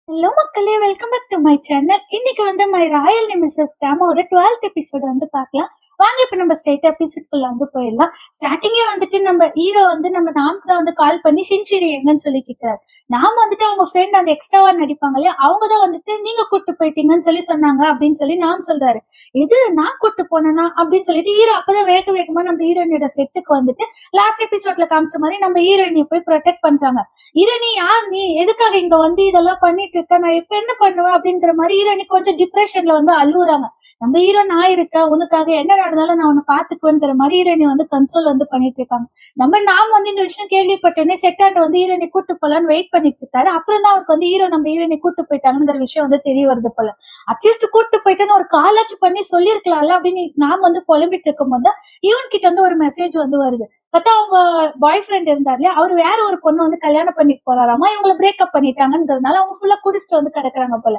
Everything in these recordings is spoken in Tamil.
ஹலோ மக்களே! Welcome back to my channel. இன்னைக்கு வந்து மை ராயல் நேமிசஸ் ட்ராமாவோட 12th எபிசோட் வந்து பார்க்கலாம். வாங்க இப்ப நம்ம ஸ்ட்ரெயிட்டா எபிசோட்குள்ள வந்து போயிடலாம். ஸ்டார்ட்டிங்கே வந்துட்டு நம்ம ஹீரோ வந்து நம்ம நாம்க்கு தான் வந்து கால் பண்ணி ஷின்ஷிரி எங்கன்னு சொல்லி கேட்கிறாரு. நாம் வந்துட்டு அவங்க ஃப்ரெண்ட் அந்த எக்ஸ்ட்ராவா நடிப்பாங்க இல்லையா? அவங்க தான் வந்துட்டு நீங்க கூட்டு போயிட்டீங்கன்னு சொல்லி சொன்னாங்க அப்படின்னு சொல்லி நாம் சொல்றாரு. எது நான் கூட்டு போனேனா அப்படின்னு சொல்லிட்டு ஹீரோ அப்பதான் வேக வேகமா நம்ம ஹீரோயினோட செட்டுக்கு வந்துட்டு லாஸ்ட் எபிசோட்ல காமிச்ச மாதிரி நம்ம ஹீரோயினியை போய் ப்ரொடெக்ட் பண்றாங்க. ஹீரோயினி யார் நீ? எதுக்காக இங்க வந்து இதெல்லாம் பண்ணிட்டு இருக்க? நான் இப்ப என்ன பண்ணுவேன்? அப்படின்ற மாதிரி ஹீரோயினி கொஞ்சம் டிப்ரெஷன்ல வந்து அழுவுறாங்க. நம்ம ஹீரோ நான் இருக்கேன் உனக்காக, என்ன நடந்தாலும் நான் உன்னை பாத்துக்குவேன்ற மாதிரி ஹீரோயினி வந்து கன்சோல் வந்து பண்ணிட்டு இருக்காங்க. நாம் வந்து இந்த விஷயம் கேள்விப்பட்டோன்னே செட்டாண்ட வந்து ஹீரோயினி கூட்டு போலான்னு வெயிட் பண்ணிட்டு இருக்காரு. அப்புறம் தான் அவருக்கு வந்து ஹீரோ நம்ம ஹீரோயினி கூட்டு போயிட்டாங்கிற விஷயம் வந்து தெரிய வருது போல. அட்லீஸ்ட் கூட்டு போயிட்டேன்னு ஒரு காலாச்சு பண்ணி சொல்லிருக்கலாம்ல அப்படின்னு நாம் வந்து புலம்பிட்டு இருக்கும் போது இவன் கிட்ட வந்து ஒரு மெசேஜ் வந்து வருது. பார்த்தா அவங்க பாய் ஃப்ரெண்ட் இருந்தார் இல்லையா, அவர் வேற ஒரு பொண்ணு வந்து கல்யாணம் பண்ணிட்டு போறாராமா. இவங்கள பிரேக்கப் பண்ணிட்டாங்கன்றதுனால அவங்க ஃபுல்லா குடிச்சிட்டு வந்து கிடக்குறாங்க போல.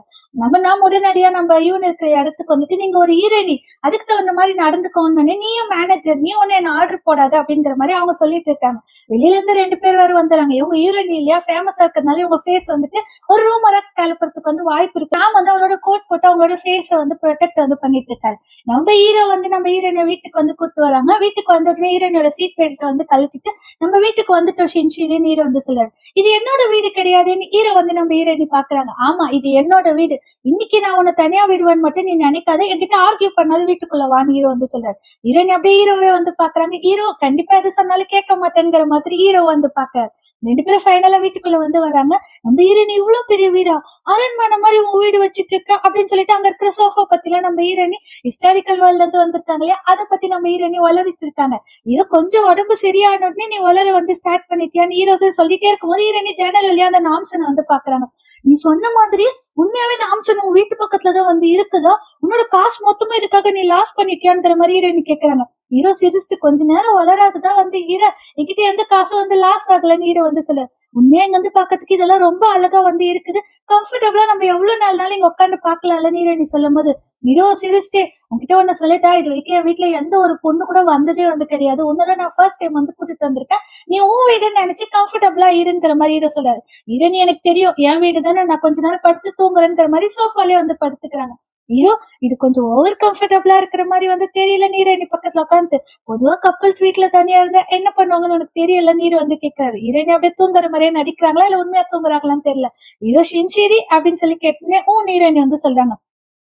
நான் உடனடியா நம்ம ஈவன் இருக்கிற இடத்துக்கு வந்துட்டு நீங்க ஒரு ஹீரோயினி, அதுக்கு தகுந்த மாதிரி நடந்துக்கோன்னு நீயும் மேனேஜர், நீ ஒண்ணு என்ன ஆர்டர் போடாது அப்படிங்கிற மாதிரி அவங்க சொல்லிட்டு இருக்காங்க. வெளியில இருந்து 2 பேர் வேற வந்துறாங்க. இவங்க ஹீரோயினி இல்லையா, ஃபேமஸா இருக்கிறதுனால இவங்க ஃபேஸ் வந்துட்டு ஒரு ரூமரா கிளப்புறதுக்கு வந்து வாய்ப்பு இருக்கு. நான் வந்து அவரோட கோட் போட்டு அவங்களோட ஃபேஸை வந்து ப்ரொடெக்ட் வந்து பண்ணிட்டு இருக்காரு. நம்ம ஹீரோ வந்து நம்ம ஹீரோயினை வீட்டுக்கு வந்து கூட்டு வராங்க. வீட்டுக்கு வந்த உடனே ஹீரோயினோட சீட் பெல்ட் வந்து கழட்டிட்டு நம்ம வீட்டுக்கு வந்துட்டோம் ஷின்ஷிரின்னு ஹீரோ வந்து சொல்றாரு. இது என்னோட வீடு கிடையாதுன்னு ஹீரோ வந்து நம்ம ஹீரோயினி பாக்குறாங்க. ஆமா இது என்னோட வீடு, இன்னைக்கு நான் உன்னை தனியா விடுவேன்னு மட்டும் நீ நினைக்காத, என்கிட்ட ஆர்கியூ பண்ணாது வீட்டுக்குள்ள வான்னு ஹீரோ வந்து சொல்றாரு. ஹீரோயினி அப்படியே ஹீரோவே வந்து பாக்குறாங்க. ஹீரோ கண்டிப்பா எது சொன்னாலும் கேட்க மாட்டேங்கிற மாதிரி ஹீரோ வந்து பாக்குறாரு. 2 பேரும் ஃபைனலா வீட்டுக்குள்ள வந்து வராங்க. நம்ம ஹீரோயினி இவ்வளவு பெரிய வீடா, அரண்மனை மாதிரி உன் வீடு வச்சுட்டு இருக்க அப்படின்னு சொல்லிட்டு அங்க இருக்கிற சோஃபா பத்திலாம் நம்ம ஹீரோயினி ஹிஸ்டாரிக்கல் வேர்ல்ட்ல இருந்து வந்திருக்காங்க இல்லையா, அதை பத்தி நம்ம ஹீரோயினி வளரிட்டு இருக்காங்க. ஹீரோ கொஞ்சம் உடம்பு சரியான உடனே நீ வளர வந்து ஸ்டார்ட் பண்ணிட்டியான்னு ஹீரோ சொல்லிட்டே இருக்கும்போது ஹீரோயினி ஜன்னல் வழியா அந்த நாம்சனை வந்து பாக்குறாங்க. நீ சொன்ன மாதிரி உண்மையாவே நாம்சன் உன் வீட்டு பக்கத்துலதான் வந்து இருக்குதா? உன்னோட காசு மொத்தமா இதுக்காக நீ லாஸ் பண்ணிட்டியான்ற மாதிரி ஹீரோயினி கேக்குறாங்க. ஹீரோ சிரிச்சுட்டு கொஞ்ச நேரம் வளராதுதான் வந்து ஹீரோ என்கிட்ட எந்த காசும் வந்து லாஸ் ஆகலன்னு ஹீரோ வந்து சொல்ல. உண்மையா இங்க வந்து பாக்கிறதுக்கு இதெல்லாம் ரொம்ப அழகா வந்து இருக்குது, கம்ஃபர்டபுளா நம்ம எவ்வளவு நாள்னாலும் இங்க உட்காந்து பாக்கலாம்ல ஹீரோயினி சொல்லும் போது ஹீரோ சிரிச்சுட்டு உன்கிட்ட ஒண்ணு சொல்லிட்டா, இது வரைக்கும் என் வீட்டுல எந்த ஒரு பொண்ணு கூட வந்ததே வந்து கிடையாது, உன்னதான் நான் ஃபர்ஸ்ட் டைம் வந்து கூட்டிட்டு வந்திருக்கேன், நீ உன் வீடுன்னு நினைச்சு கம்ஃபர்டபுளா இருங்கிற மாதிரி ஹீரோ சொல்றாரு. ஹீரோனி எனக்கு தெரியும் என் வீடு தானே, நான் கொஞ்ச நேரம் படுத்து தூங்குறேன்ற மாதிரி சோஃபாலே வந்து படுத்துக்கிறாங்க. ஹீரோ இது கொஞ்சம் ஓவர் கம்ஃபர்டபுளா இருக்கிற மாதிரி வந்து தெரியல ஹீரோயினி பக்கத்துல உட்காந்து. பொதுவா கப்பல்ஸ் வீட்டுல தனியா இருந்தா என்ன பண்ணுவாங்கன்னு உனக்கு தெரியல ஹீரோ வந்து கேட்கிறாரு. ஹீரோயினி அப்படியே தூங்குற மாதிரியே நடிக்கிறாங்களா இல்ல உண்மையா தூங்குறாங்களான்னு தெரியல. ஹீரோ ஷின்ஷிரி அப்படின்னு சொல்லி கேட்டோன்னே ஹீரோயினி வந்து சொல்றாங்க.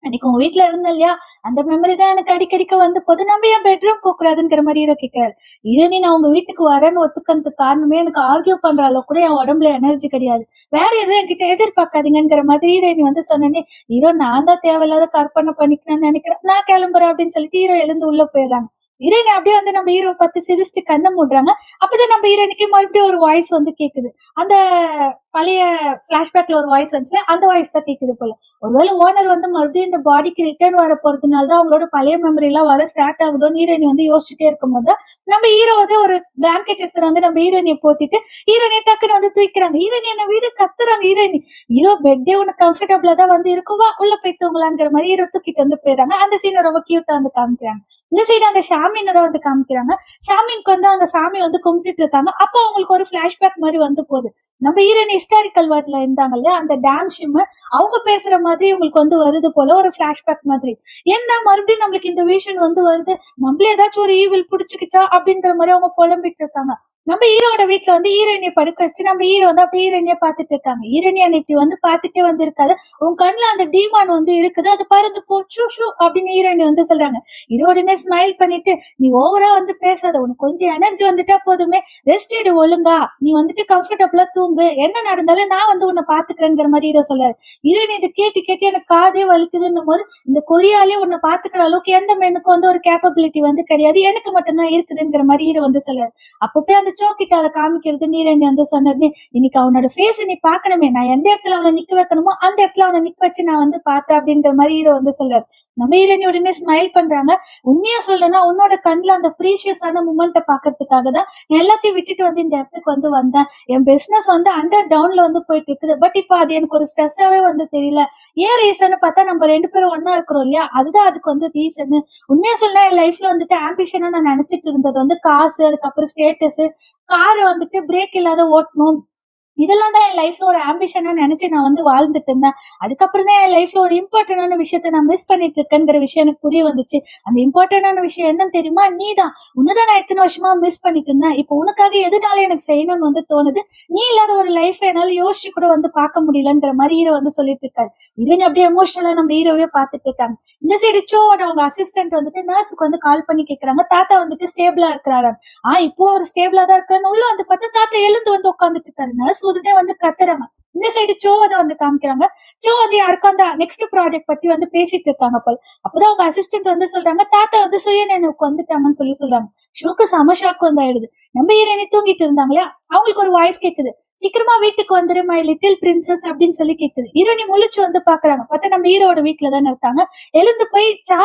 அன்னைக்கு உங்க வீட்டுல இருந்தேன் இல்லையா, அந்த மெமரி தான் எனக்கு அடிக்கடிக்க வந்து போது, நம்ம ஏன் பெட்ரூம் போக கூடாதுங்கிற மாதிரி ஹீரோ கேட்கிறாரு. ஹீரோனி நான் உங்க வீட்டுக்கு வரேன்னு ஒத்துக்கிறதுக்கு காரணமே எனக்கு ஆர்கியூ பண்ற அளவுக்கு கூட என் உடம்புல எனர்ஜி கிடையாது, வேற எதுவும் என்கிட்ட எதிர்பார்க்காதீங்கிற மாதிரி ஹீரோயினி வந்து சொன்னேனே. ஹீரோ நான் தான் தேவையில்லாத கற்பனை பண்ணிக்கணும்னு நினைக்கிறேன், நான் கிளம்புறேன் அப்படின்னு சொல்லிட்டு ஹீரோ எழுந்து உள்ள போயிடுறாங்க. ஹீரோயினி அப்படியே வந்து நம்ம ஹீரோ பார்த்து சிரிச்சுட்டு கண்ணை மூடுறாங்க. அப்பதான் நம்ம ஹீரோயினிக்கு மறுபடியும் ஒரு வாய்ஸ் வந்து கேக்குது. அந்த பழைய பிளாஷ்பேக்ல ஒரு வாய்ஸ் வந்துச்சுல, அந்த வாய்ஸ் தான் கேக்குது போல. ஒருவேளை ஓனர் வந்து மறுபடியும் இந்த பாடிக்கு ரிட்டர்ன் வர போறதுனால தான் அவங்களோட பழைய மெமரி எல்லாம் வர ஸ்டார்ட் ஆகுதோன்னு ஹீரோயினி வந்து யோசிச்சுட்டே இருக்கும்போது நம்ம ஹீரோ வந்து ஒரு பிளாங்கெட் எடுத்துட்டு வந்து நம்ம ஹீரோயினியை போத்திட்டு ஹீரோயினியை டக்குன்னு வந்து தூக்கிறாங்க. ஹீரோயினி என்ன வீடு கத்துறாங்க. ஹீரோயினி ஹீரோ பெட்டே உனக்கு கம்ஃபர்டபுளா தான் வந்து இருக்குவா, உள்ள போய் தூங்கலாங்கிற மாதிரி ஹீரோ தூக்கிட்டு வந்து போயிடுறாங்க. அந்த சீனை ரொம்ப கியூட்டா வந்து காமிக்கிறாங்க. இந்த சைடு அந்த ஷாமினை தான் வந்து காமிக்கிறாங்க. ஷாமினுக்கு வந்து அந்த சாமி வந்து கும்பிட்டுட்டு இருக்காங்க. அப்ப அவங்களுக்கு ஒரு பிளாஷ்பேக் மாதிரி வந்து போகுது. நம்ம ஹீரோயின் ஹிஸ்டாரிக்கல் வேர்ல்ட்ல இருந்தாங்க இல்லையா, அந்த டான்ஸ் அவங்க பேசுற மாதிரி உங்களுக்கு வந்து வருது போல ஒரு பிளாஷ்பேக் மாதிரி. என்ன மறுபடியும் நம்மளுக்கு இந்த விஷன் வந்து வருது, நம்மள ஏதாச்சும் ஒரு ஈவில் புடிச்சுக்கிச்சா அப்படிங்கிற மாதிரி அவங்க புலம்பிட்டு இருக்காங்க. நம்ம ஹீரோட வீட்டுல வந்து ஹீரோயினியை படுக்க வச்சுட்டு நம்ம ஹீரோ வந்து அப்படி ஹீரோயினியை பாத்துட்டு இருக்காங்க. ஹீரோயினி அன்னைக்கு வந்து பாத்துட்டே வந்து இருக்காது, உன் கண்ணுல அந்த டீமான் வந்து இருக்குது, அது பறந்து போ ஷூ ஷூ அப்படின்னு ஹீரோயினி வந்து சொல்றாங்க. ஹீரோ உடனே ஸ்மைல் பண்ணிட்டு நீ ஓவரா வந்து பேசாத, உனக்கு கொஞ்சம் எனர்ஜி வந்துட்டா போதுமே, ரெஸ்ட் எடு ஒழுங்கா, நீ வந்துட்டு கம்ஃபர்டபுளா தூங்கு, என்ன நடந்தாலும் நான் வந்து உன்னை பாத்துக்கிறேங்கிற மாதிரி ஹீரோ சொல்றாரு. ஹீரோயின் இதை கேட்டு கேட்டு எனக்கு காதே வலிக்குதுன்னும் போது இந்த கொரியாலே உன்னை பாத்துக்கிற அளவுக்கு எந்த மெனுக்கும் வந்து ஒரு கேப்பபிலிட்டி வந்து கிடையாது, எனக்கு மட்டும்தான் இருக்குதுங்கிற மாதிரி ஹீரோ வந்து சொல்றாரு. அப்பவே அந்த சோக்கிட்ட அதை காமிக்கிறது நீரண்டி வந்து சொன்னது. இன்னைக்கு அவனோட ஃபேஸ் நீ பாக்கணுமே, நான் எந்த இடத்துல அவனை நிக்க வைக்கணுமோ அந்த இடத்துல அவனை நிக்க வச்சு நான் வந்து பார்த்தேன் அப்படின்ற மாதிரி ஹீரோ வந்து சொல்றாரு. நம்ம ஹீரோனி உடனே ஸ்மைல் பண்றாங்க. உண்மையா சொல்லணும்னா உன்னோட கண்ணுல அந்த ப்ரீஷியஸான மூமெண்ட்டை பாக்குறதுக்காக தான் எல்லாத்தையும் விட்டுட்டு வந்து இந்த இடத்துக்கு வந்து வந்தேன். என் பிசினஸ் வந்து அண்டர் டவுன்ல வந்து போயிட்டு இருக்குது, பட் இப்போ அது எனக்கு ஒரு ஸ்ட்ரெஸ்ஸாவே வந்து தெரியல. ஏன் ரீசன் பார்த்தா நம்ம 2 பேரும் ஒன்னா இருக்கிறோம் இல்லையா, அதுதான் அதுக்கு வந்து ரீசன். உண்மையா சொல்ல என் லைஃப்ல வந்துட்டு ஆம்பிஷனா நான் நினைச்சிட்டு இருந்தது வந்து காசு, அதுக்கப்புறம் ஸ்டேட்டஸ், காரை வந்துட்டு பிரேக் இல்லாத ஓட்டணும், இதெல்லாம் தான் என் லைஃப்ல ஒரு ஆம்பிஷனா நினைச்சு நான் வந்து வாழ்ந்துட்டு இருந்தேன். அதுக்கப்புறம் தான் என் லைஃப்ல ஒரு இம்பார்ட்டன்டான விஷயத்த நான் மிஸ் பண்ணிட்டு இருக்கேங்கிற விஷயம் எனக்கு புரிய வந்துச்சு. அந்த இம்பார்ட்டன்டான விஷயம் என்னன்னு தெரியுமா? நீதான். உன்னதான் நான் இத்தனை வருஷமா மிஸ் பண்ணிட்டு இருந்தேன். இப்போ உனக்காக எதுனால எனக்கு செய்யணும்னு வந்து தோணுது. நீ இல்லாத ஒரு லைஃப் என்னால யோசிச்சு கூட வந்து பார்க்க முடியலங்கிற மாதிரி ஹீரோ வந்து சொல்லிட்டு இருக்காரு. ஹீரோயின் அப்படியே எமோஷனலா நம்ம ஹீரோவே பார்த்துட்டு இருக்காங்க. இந்த சைடு சோட அவங்க அசிஸ்டன்ட் வந்துட்டு நர்ஸுக்கு வந்து கால் பண்ணி கேக்குறாங்க. தாத்தா வந்துட்டு ஸ்டேபிளா இருக்கிறாரு. இப்போ அவர் ஸ்டேபிளா தான் இருக்காருன்னு உள்ள வந்து பார்த்தா தாத்தா எழுந்து வந்து உட்காந்துட்டு இருக்காரு. நர்ஸ் உடனே வந்து கத்துறாங்க. இந்த சைடு சோவை தான் வந்து காமிக்கிறாங்க. சோ வந்து யாருக்கும் அந்த நெக்ஸ்ட் ப்ராஜெக்ட் பத்தி வந்து பேசிட்டு இருக்காங்க போல. அப்பதான் அவங்க அசிஸ்டன்ட் வந்து சொல்றாங்க, தாத்தா வந்து சுயநினைவுக்கு வந்துட்டாங்கன்னு சொல்லி சொல்றாங்க. ஷோக்கு செம ஷாக் வந்து ஆயிடுது. நம்ம ஹீரோயினி தூங்கிட்டு இருந்தாங்களே, அவங்களுக்கு ஒரு வாய்ஸ் கேக்குது. சீக்கிரமா வீட்டுக்கு வந்துரு மை லிட்டில் பிரின்சஸ் அப்படின்னு சொல்லி கேக்குது. ஹீரோயினி முழிச்சு வந்து பாக்குறாங்க. பார்த்தா நம்ம ஹீரோட வீட்டுல தானே இருக்காங்க. எழுந்து போய் சா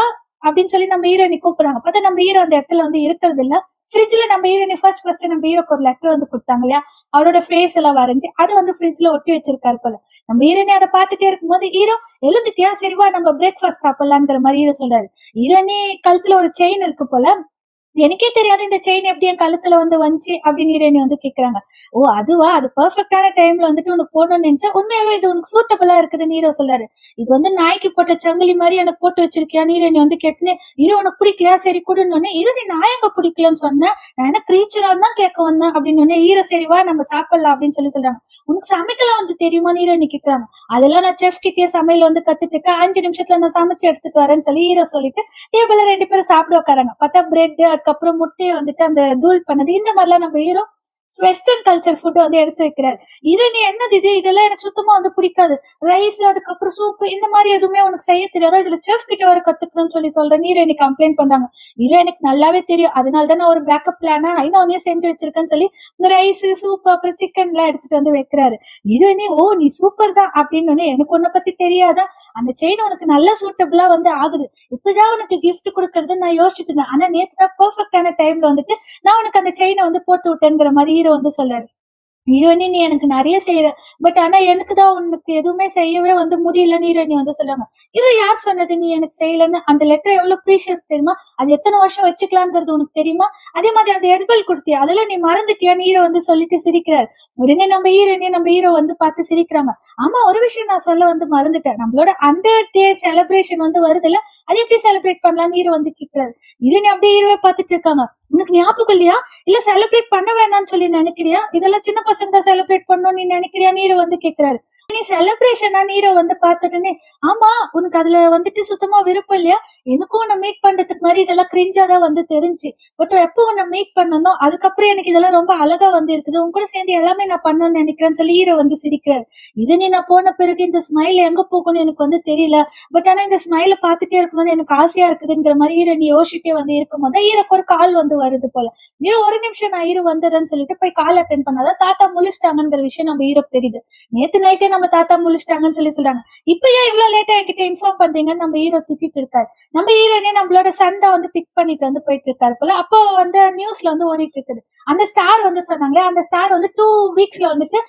அப்படின்னு சொல்லி நம்ம ஹீரோயினி கூப்பிடுறாங்க. பார்த்தா நம்ம ஹீரோ அந்த இடத்துல வந்து இருக்கிறது இல்ல. ஃப்ரிட்ஜ்ல நம்ம ஹீரோயினி ஃபர்ஸ்ட் நம்ம ஹீரோக்கு ஒரு லெட்டர் வந்து கொடுத்தாங்க இல்லையா, அவரோட ஃபேஸ் எல்லாம் வரைஞ்சு அது வந்து ஃப்ரிட்ஜ்ல ஒட்டி வச்சிருக்காரு போல. நம்ம ஹீரோயினி அதை பார்த்துட்டே இருக்கும்போது ஹீரோ எழுந்துட்டியா, சரிவா நம்ம பிரேக்ஃபாஸ்ட் சாப்பிடலாங்கிற மாதிரி ஹீரோ சொல்றாரு. ஹீரோயினி கழுத்துல ஒரு செயின் இருக்கு போல. எனக்கே தெரியாது இந்த செயின் எப்படி என் கழுத்துல வந்து வந்துச்சு அப்படின்னு ஹீரோயினி வந்து கேக்குறாங்க. ஓ அதுவா, அது பெர்ஃபெக்டான டைம்ல வந்துட்டு உனக்கு போடணும்னு நினைச்சா உண்மையாவே இது உனக்கு சூட்டபிளா இருக்குதுன்னு ஹீரோ சொல்றாரு. இது வந்து நாய்க்கு போட்ட சங்கிலி மாதிரி எனக்கு போட்டு வச்சிருக்கியா ஹீரோயினி வந்து கேட்டுன்னு, ஹீரோ உனக்கு பிடிக்கலையா, சரி கொடுன்னு. ஹீரோனி நான் எங்க பிடிக்கலன்னு சொன்னேன், நான் என்ன கிரீச்சரா தான் கேட்க வந்தேன் அப்படின்னு ஹீரோ சரிவா நம்ம சாப்பிடலாம் அப்படின்னு சொல்லி சொல்றாங்க. உனக்கு சமைக்கலாம் வந்து தெரியுமா ஹீரோயினி கேக்குறாங்க. அதெல்லாம் நான் செஃப் கிட்டே சமையல் வந்து கத்துட்டு இருக்கேன், 5 நிமிஷத்துல நான் சமைச்சு எடுத்துட்டு வரேன்னு சொல்லி ஹீரோ சொல்லிட்டு டேபிள்ல 2 பேரும் சாப்பிட உட்காராங்க. பார்த்தா பிரெட் அதுக்கப்புறம் முட்டையை வந்துட்டு அந்த தூள் பண்ணது இந்த மாதிரிலாம் நம்ம ஹீரோ வெஸ்டர்ன் கல்ச்சர் ஃபுட் வந்து எடுத்து வைக்கிறாரு. ஹீரோயினி என்னது இது, இதெல்லாம் எனக்கு சுத்தமா வந்து பிடிக்காது. ரைஸ் அதுக்கப்புறம் சூப் இந்த மாதிரி எதுவுமே உனக்கு செய்ய தெரியாது, இதுல செஃப் கிட்ட வர கத்துக்கணும்னு சொல்லி சொல்றேன் ஹீரோயினி கம்ப்ளைண்ட் பண்றாங்க. ஹீரோ எனக்கு நல்லாவே தெரியும், அதனாலதான் நான் ஒரு பேக்கப் பிளானா இன்னொன்னே செஞ்சு வச்சிருக்கேன்னு சொல்லி இந்த ரைஸ் சூப் அப்புறம் சிக்கன் எல்லாம் எடுத்துட்டு வந்து வைக்கிறாரு. ஹீரோயினி ஓ நீ சூப்பர் தான் அப்படின்னு, எனக்கு உன்னை பத்தி தெரியாதா, அந்த செயின் உனக்கு நல்ல சூட்டபிளா வந்து ஆகுது, இப்படிதான் உனக்கு கிஃப்ட் கொடுக்கறது நான் யோசிச்சுட்டு இருந்தேன், ஆனா நேத்து தான் பெர்ஃபெக்டான டைம்ல வந்துட்டு நான் உனக்கு அந்த செயினை வந்து போட்டு விட்டேங்கிற மாதிரி ஹீரோ வந்து சொல்றாரு. ஹீரோயினி நீ எனக்கு நிறைய செய்யற, பட் ஆனா எனக்கு தான் உனக்கு எதுவுமே செய்யவே வந்து முடியலன்னு ஹீரோயினி வந்து சொல்றாங்க. ஹீரோ யார் சொன்னது நீ எனக்கு செய்யலன்னு, அந்த லெட்டர் எவ்வளவு ப்ரீஷியஸ் தெரியுமா, அது எத்தனை வருஷம் வச்சுக்கலாங்கிறது உனக்கு தெரியுமா, அதே மாதிரி அந்த ஹெர்பல் கொடுத்தியா அதெல்லாம் நீ மறந்துட்டியான்னு ஹீரோ வந்து சொல்லிட்டு சிரிக்கிறாரு. உடனே நம்ம ஹீரோ வந்து பார்த்து சிரிக்கிறாங்க. ஆமா ஒரு விஷயம் நான் சொல்ல வந்து மறந்துட்டேன், நம்மளோட 100th டே செலிப்ரேஷன் வந்து வருது இல்ல, அது எப்படி செலிப்ரேட் பண்ணலாம்னு ஹீரோ வந்து கேட்கிறாரு. ஹீரோயினி அப்படியே ஹீரோவை பார்த்துட்டு இருக்காங்க. உனக்கு ஞாபகம் இல்லையா, இல்ல செலிப்ரேட் பண்ண வேணாம்னு சொல்லி நினைக்கிறியா, இதெல்லாம் சின்ன பசங்க செலிப்ரேட் பண்ணணும் நீ நினைக்கிறியா ஹீரோ வந்து கேக்குறாரு. நீ செலிப்ரேஷனா ஹீரோ வந்து பார்த்துட்டுனே, ஆமா உனக்கு அதுல வந்துட்டு சுத்தமா விருப்பம் இல்லையா, எனக்கும் உன்னை மீட் பண்றதுக்கு மாதிரி இதெல்லாம் கிரிஞ்சா தான் வந்து தெரிஞ்சு, பட் எப்போ உன்னை மீட் பண்ணணும் அதுக்கப்புறம் எனக்கு இதெல்லாம் ரொம்ப அழகா வந்து இருக்குது, உன் கூட சேர்ந்து எல்லாமே நான் பண்ணணும்னு நினைக்கிறேன்னு சொல்லி ஹீரோ வந்து சிரிக்கிறாரு. இது நீ நான் போன பிறகு இந்த ஸ்மைல் எங்க போகணும்னு எனக்கு வந்து தெரியல, பட் ஆனா இந்த ஸ்மைல பாத்துட்டே இருக்கணும்னு எனக்கு ஆசையா இருக்குதுங்கிற மாதிரி ஹீரோ நீ யோசிச்சுட்டே வந்து இருக்கும்போது ஹீரோக்கு ஒரு கால் வந்து வருது போல. ஹீரோ ஒரு நிமிஷம் நான் ஹீரோ வந்துடுறேன்னு சொல்லிட்டு போய் கால் அட்டென்ட் பண்ணாதான் தாத்தா முழிச்சிட்டாங்கிற விஷயம் நம்ம ஹீரோக்கு தெரியுது. நேத்து நைட்டே நம்ம தாத்தா முழிச்சிட்டாங்கன்னு சொல்லி சொல்றாங்க. இப்ப ஏன் இவ்வளவு லேட்டா என்கிட்ட இன்ஃபார்ம் பண்றீங்கன்னு நம்ம ஹீரோ திட்டிட்டு இருக்காரு. நம்ம ஹீரோனே நம்மளோட சன் தான் வந்து பிக் பண்ணிட்டு வந்து போயிட்டு இருக்காரு போல. அப்போ வந்து நியூஸ்ல வந்து ஓடிட்டு இருக்குது. அந்த ஸ்டார் வந்து சொன்னாங்களே, அந்த ஸ்டார் வந்து 2 வீக்ஸ்ல வந்துட்டு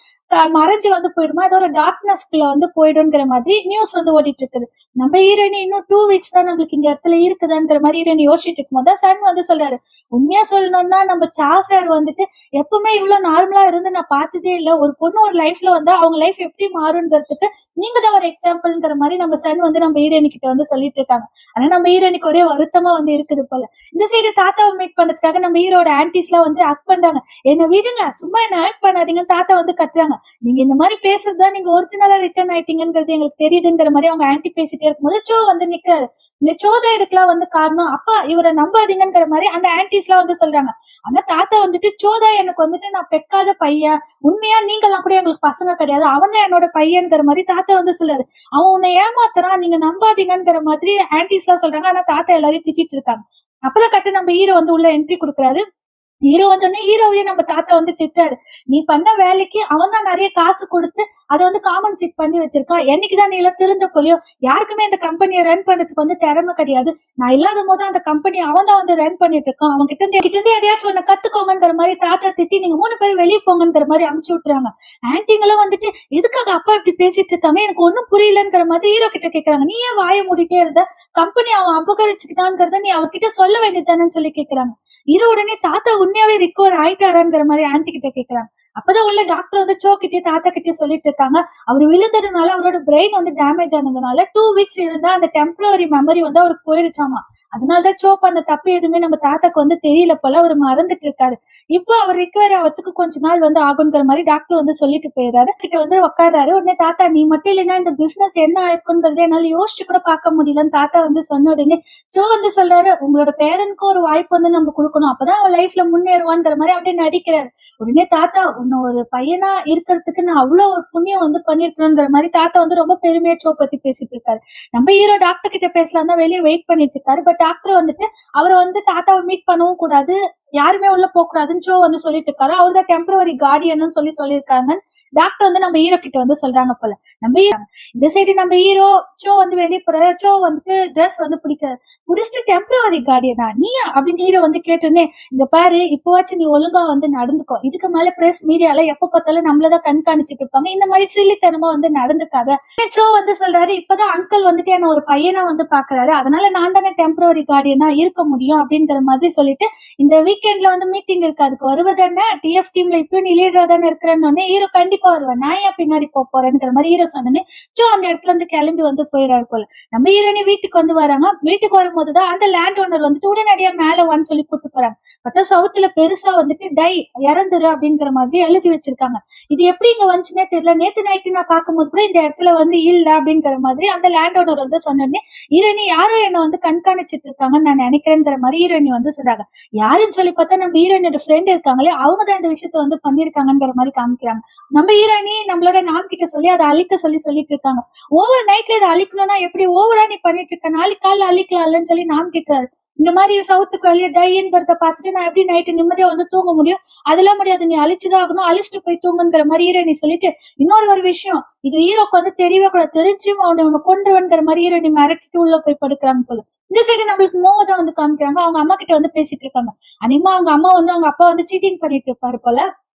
மறைஞ்சு வந்து போயிடுமா, ஏதோ ஒரு டார்க்னஸ்குள்ள வந்து போயிடுங்கிற மாதிரி நியூஸ் வந்து ஓடிட்டு இருக்குது. நம்ம ஹீரோயினி இன்னும் 2 வீக்ஸ் தான் நம்மளுக்கு இந்த இடத்துல இருக்குதாங்கிற மாதிரி ஹீரோயினி யோசிச்சுட்டு இருக்கும்போது சன் வந்து சொல்றாரு. உண்மையா சொல்லணும்னா நம்ம சார் வந்துட்டு எப்பவுமே இவ்வளவு நார்மலா இருந்து நான் பார்த்ததே இல்ல, ஒரு பொண்ணு ஒரு லைஃப்ல வந்தா அவங்க லைஃப் எப்படி மாறுங்கிறதுக்கு நீங்க தான் ஒரு எக்ஸாம்பிள்ங்கிற மாதிரி நம்ம சன் வந்து நம்ம ஹீரோயினி கிட்ட வந்து சொல்லிட்டு இருக்காங்க. ஆனா நம்ம ஹீரோயினிக்கு ஒரே வருத்தமா வந்து இருக்குது போல. இந்த சைடு தாத்தாவை மீட் பண்றதுக்காக நம்ம ஹீரோட ஆன்டிஸ் எல்லாம் வந்து ஆக்ட் பண்றாங்க. என்ன விடுங்க, சும்மா என்ன ஆக்ட் பண்ணாதீங்கன்னு தாத்தா வந்து கத்துறாங்க. நீங்க இந்த மாதிரி பேசுறதுதான் நீங்க ஒரிஜினலா ரிட்டர்ன் ஆயிட்டீங்கிறது எங்களுக்கு தெரியுதுங்கிற மாதிரி அவங்க ஆன்டி பேசிட்டே இருக்கும்போது சோ வந்து நிக்கிறாரு. இந்த சோதா இதுக்கெல்லாம் வந்து காரணம் அப்பா, இவரை நம்பாதீங்கிற மாதிரி அந்த ஆன்டிஸ் எல்லாம் வந்து சொல்றாங்க. ஆனா தாத்தா வந்துட்டு சோதா எனக்கு வந்துட்டு நான் பெக்காத பையன், உண்மையா நீங்க எல்லாம் கூட எங்களுக்கு பசங்க கிடையாது, அவன் தான் என்னோட பையன்கிற மாதிரி தாத்தா வந்து சொல்றாரு. அவன் உன்னை ஏமாத்துறான், நீங்க நம்பாதீங்கிற மாதிரி ஆன்டிஸ் எல்லாம் சொல்றாங்க. ஆனா தாத்தா எல்லாரையும் திட்டிட்டு இருக்காங்க. அப்பதான் கட்டு நம்ம ஹீரோ வந்து உள்ள என்ட்ரி கொடுக்குறாரு. ஹீரோ வந்தோடனே ஹீரோவையே நம்ம தாத்தா வந்து திட்டாரு. நீ பண்ண வேலைக்கு அவன் தான் நிறைய காசு கொடுத்து அதை வந்து காமன் சீட் பண்ணி வச்சிருக்கான், என்னைக்குதான் நீ எல்லாம் திருந்த போலியோ, யாருக்குமே இந்த கம்பெனியை ரன் பண்றதுக்கு வந்து திறமை கிடையாது, நான் இல்லாத போது அந்த கம்பெனி அவன் தான் வந்து ரன் பண்ணிட்டு இருக்கான், அவன் கிட்ட இருந்து எதையாச்சும் ஒண்ணு கத்துக்கோங்கிற மாதிரி தாத்தா திட்டி நீங்க 3 பேரும் வெளியே போங்கிற மாதிரி அமுச்சு விட்டுறாங்க. ஆன்டிங்களும் வந்துட்டு எதுக்காக அப்பா இப்படி பேசிட்டு இருக்காங்க எனக்கு ஒண்ணும் புரியலங்கிற மாதிரி ஹீரோ கிட்ட கேக்குறாங்க. நீ ஏன் வாய மூடிட்டே இருந்த, கம்பெனி அவன் அபகரிச்சுக்கிட்டான்ங்கிறத நீ அவர்கிட்ட சொல்ல வேண்டியதானு சொல்லி கேக்குறாங்க. ஹீரோ உடனே தாத்தா உண்மையாவே ரிகவர் ஆயிட்டாராங்கிற மாதிரி ஆன்டி கிட்ட கேக்குறாங்க. அப்பதான் உள்ள டாக்டர் வந்து சோ கிட்டே தாத்தா கிட்டே சொல்லிட்டு இருக்காங்க, அவர் விழுந்ததுனால அவரோட பிரெயின் வந்து டேமேஜ் ஆனதுனால 2 வீக்ஸ் இருந்தா அந்த டெம்பரரி மெமரி வந்து அவருக்கு போயிடுச்சாமா. அதனாலதான் சோ பண்ண தப்பு எதுவுமே நம்ம தாத்தாக்கு வந்து தெரியல போல, அவர் மறந்துட்டு இருக்காரு. இப்போ அவர் ரிகவர் ஆகிறதுக்கு கொஞ்ச நாள் வந்து ஆகுங்கிற மாதிரி டாக்டர் வந்து சொல்லிட்டு போயிடுறாரு. கிட்ட வந்து உட்காராரு. உடனே தாத்தா நீ மட்டும் இல்லைன்னா இந்த பிசினஸ் என்ன ஆயிருக்குங்கிறத என்னால யோசிச்சு கூட பார்க்க முடியலன்னு தாத்தா வந்து சொன்ன உடனே ஜோ வந்து சொல்றாரு, உங்களோட பேரனுக்கு ஒரு வாய்ப்பு வந்து நம்ம கொடுக்கணும், அப்பதான் அவன் லைஃப்ல முன்னேறுவான்ங்கிற மாதிரி அப்படியே நடிக்கிறாரு. உடனே தாத்தா உன்ன ஒரு பையனா இருக்கிறதுக்கு நான் அவ்வளவு ஒரு புண்ணியம் வந்து பண்ணிருக்கணுங்கிற மாதிரி தாத்தா வந்து ரொம்ப பெருமையா ஜோ பத்தி பேசிட்டு இருக்காரு. நம்ம ஹீரோ டாக்டர் கிட்ட பேசலாம் தான் வெளியே வெயிட் பண்ணிட்டு இருக்காரு. பட் டாக்டர் வந்துட்டு அவரை வந்து தாத்தாவை மீட் பண்ணவும் கூடாது, யாருமே உள்ள போக கூடாதுன்னு ஜோ வந்து சொல்லிட்டு இருக்காரு. அவர்தான் டெம்பரரி கார்டியன் சொல்லியிருக்காங்க. டாக்டர் வந்து நம்ம ஹீரோ கிட்ட வந்து சொல்றாங்க போல. நம்ம இந்த சைடு நம்ம ஹீரோ சோ வந்து வெளியே போறாரு. சோ வந்துட்டு ட்ரெஸ் வந்து முடிச்சுட்டு டெம்பரரி கார்டியனா நீயா அப்படின்னு ஹீரோ வந்து கேட்டோன்னே, இந்த பாரு இப்போவாச்சும் நீ ஒழுங்கா வந்து நடந்துக்கோ, இதுக்கு மேல பிரஸ் மீடியால எப்ப பார்த்தாலும் நம்மளதான் கண்காணிச்சிட்டு இருப்பாங்க, இந்த மாதிரி சில்லித்தனமா வந்து நடந்துக்காத. சோ வந்து சொல்றாரு, இப்பதான் அங்கிள் வந்துட்டு என்ன ஒரு பையனா வந்து பாக்குறாரு, அதனால நான் தானே டெம்பரரி கார்டியனா இருக்க முடியும் அப்படிங்கிற மாதிரி சொல்லிட்டு, இந்த வீக்கெண்ட்ல வந்து மீட்டிங் இருக்கு, அதுக்கு வருவதானே டிஎஃப் டீம்ல இப்பயும் நீ லீடரா தானே இருக்கிறேன்னு ஹீரோ கண்டிப்பா வருவேன், நான் ஏன் பின்னாடி போறேங்கிற மாதிரி ஹீரோ சொன்னேன்னு சோ அந்த இடத்துல இருந்து கிளம்பி வந்து போயிடாரு போல. நம்ம ஹீரோனி வீட்டுக்கு வந்து வராங்க. வீட்டுக்கு வரும்போதுதான் அந்த லேண்ட் ஓனர் வந்துட்டு உடனடியா மேல வான்னு சொல்லி கூட்டு போறாங்க. பார்த்தா சவுத்துல பெருசா வந்துட்டு டை இறந்துரு அப்படிங்கிற மாதிரி எழுதி வச்சிருக்காங்க. இது எப்படி இங்க வந்துச்சுன்னே தெரியல, நேத்து நைட்டு நான் பார்க்கும்போது கூட இந்த இடத்துல வந்து இல்ல அப்படிங்கிற மாதிரி அந்த லேண்ட் ஓனர் வந்து சொன்னோடனே, ஹீரோனி யாரோ என்ன வந்து கண்காணிச்சிட்டு இருக்காங்கன்னு நான் நினைக்கிறேங்கிற மாதிரி ஹீரோனி வந்து சொல்றாங்க. யாருன்னு சொல்லி பார்த்தா நம்ம ஹீரோனியோட ஃப்ரெண்ட் இருக்காங்களே, அவங்கதான் இந்த விஷயத்த வந்து பண்ணிருக்காங்கிற மாதிரி காமிக்கிறாங்க. நம்ம ஹீரோயினி நம்மளோட நாம் கிட்ட சொல்லி அதை அழிக்க சொல்லிட்டு இருக்காங்க. ஓவர் நைட்ல இதை அழிக்கணும்னா எப்படி ஓவரா நீ பண்ணிட்டு இருக்க, நாளைக்கு காலைல அழிக்கலாம்லன்னு சொல்லி நாம் கேட்கிறாரு. இந்த மாதிரி சவுத்துக்கு வெளியே டைங்கிறத பார்த்துட்டு நான் எப்படி நைட்டு நிம்மதியா வந்து தூங்க முடியும், அதெல்லாம் முடியாது, நீ அழிச்சுதான் ஆகணும், அழிச்சிட்டு போய் தூங்குங்கிற மாதிரி ஹீரோயினி சொல்லிட்டு, ஒரு விஷயம் இது ஹீரோக்கு வந்து தெரியவே கூட, தெரிஞ்சும் அவனை கொண்டுவன்கிற மாதிரி ஹீரோயினி மிரட்டிட்டு உள்ள போய் படுக்கிறாங்க போல. இந்த சைடு நம்மளுக்கு மோதான் வந்து காமிக்கிறாங்க. அவங்க அம்மா கிட்ட வந்து பேசிட்டு இருக்காங்க. அனிமா அவங்க அம்மா வந்து அவங்க அப்பா வந்து சீட்டிங் பண்ணிட்டு இருப்பாரு போல.